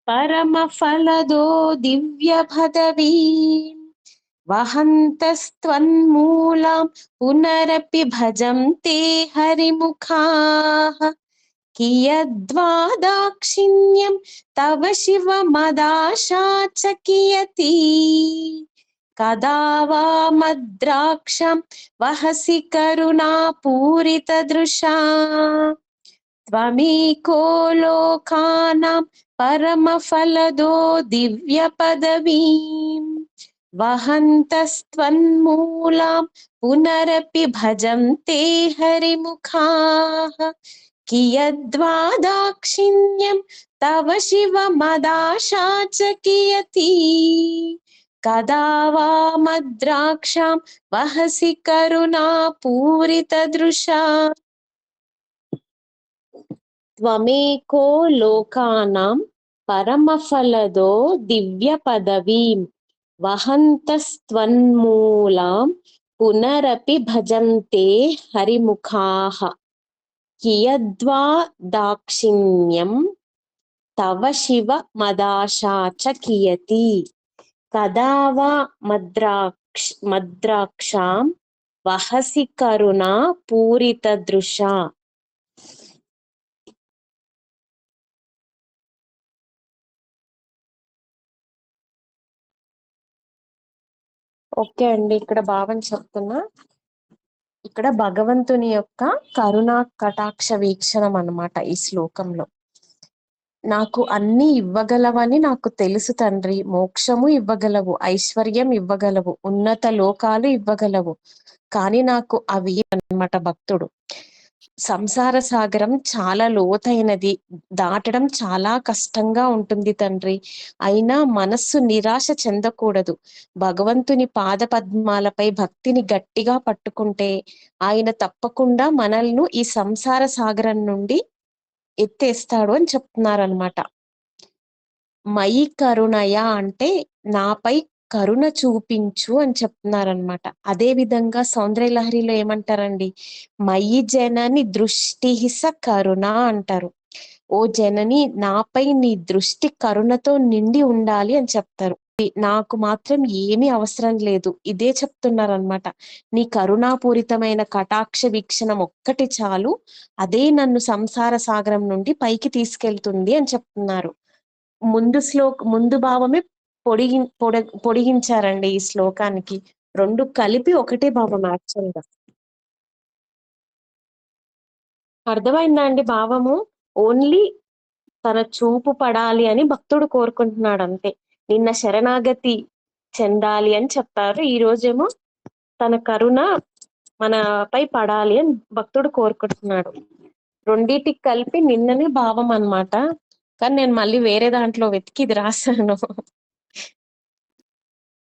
परमफलदो दिव्यपदवी वहन्तस्त्वन्मूलां पुनरपि भजन्ते हरिमुखाः कियद्वा दाक्षिण्यं तव शिव मदाशा च कियती कदा वा मद्राक्षं वहसि करुणापूरितदृशा त्वमेको लोकानां परमफलदो दिव्यपदवीम् वहन्तस्त्वन्मूलां पुनरपि भजन्ते हरिमुखाः कियद्वा दाक्षिण्यं तव शिव मदाशा च कियती कदा वा मद्राक्षां वहसि करुणापूरितदृशा त्वमेको लोकानां परमफलदो दिव्यपदवीम् वहन्तस्त्वन्मूलां पुनरपि भजन्ते हरिमुखाः कियद्वा दाक्षिण्यं तव शिव मदाशा च कियती कदा वा मद्राक्षां वहसि करुणा पूरितदृशा. ఓకే అండి, ఇక్కడ భావం చెప్తున్నా. ఇక్కడ భగవంతుని యొక్క కరుణా కటాక్ష వీక్షణం అన్నమాట ఈ శ్లోకంలో. నాకు అన్ని ఇవ్వగలవని నాకు తెలుసు తండ్రి, మోక్షము ఇవ్వగలవు, ఐశ్వర్యం ఇవ్వగలవు, ఉన్నత లోకాలు ఇవ్వగలవు, కానీ నాకు అవి అన్నమాట భక్తుడు. సంసార సాగరం చాలా లోతైనది, దాటడం చాలా కష్టంగా ఉంటుంది తండ్రి. అయినా మనస్సు నిరాశ చెందకూడదు. భగవంతుని పాద పద్మాలపై భక్తిని గట్టిగా పట్టుకుంటే ఆయన తప్పకుండా మనల్ని ఈ సంసార సాగరం నుండి ఎత్తేస్తాడు అని చెప్తున్నారనమాట. మయి కరుణయ అంటే నాపై కరుణ చూపించు అని చెప్తున్నారనమాట. అదే విధంగా సౌందర్యలహరిలో ఏమంటారండి, మయి జనని దృష్టి స కరుణ అంటారు. ఓ జనని, నాపై నీ దృష్టి కరుణతో నిండి ఉండాలి అని చెప్తారు. నాకు మాత్రం ఏమీ అవసరం లేదు, ఇదే చెప్తున్నారనమాట. నీ కరుణాపూరితమైన కటాక్ష వీక్షణం ఒక్కటి చాలు, అదే నన్ను సంసార సాగరం నుండి పైకి తీసుకెళ్తుంది అని చెప్తున్నారు. ముందు భావమే పొడిగించారండి ఈ శ్లోకానికి. రెండు కలిపి ఒకటే భావం యాక్చువల్ గా. అర్థమైందా అండి భావము? ఓన్లీ తన చూపు పడాలి అని భక్తుడు కోరుకుంటున్నాడు అంతే. నిన్న శరణాగతి చెందాలి అని చెప్తారు, ఈ రోజేమో తన కరుణ మనపై పడాలి అని భక్తుడు కోరుకుంటున్నాడు. రెండిటికి కలిపి నిన్ననే భావం అన్నమాట. కానీ నేను మళ్ళీ వేరే దాంట్లో వెతికి ఇది రాశాను.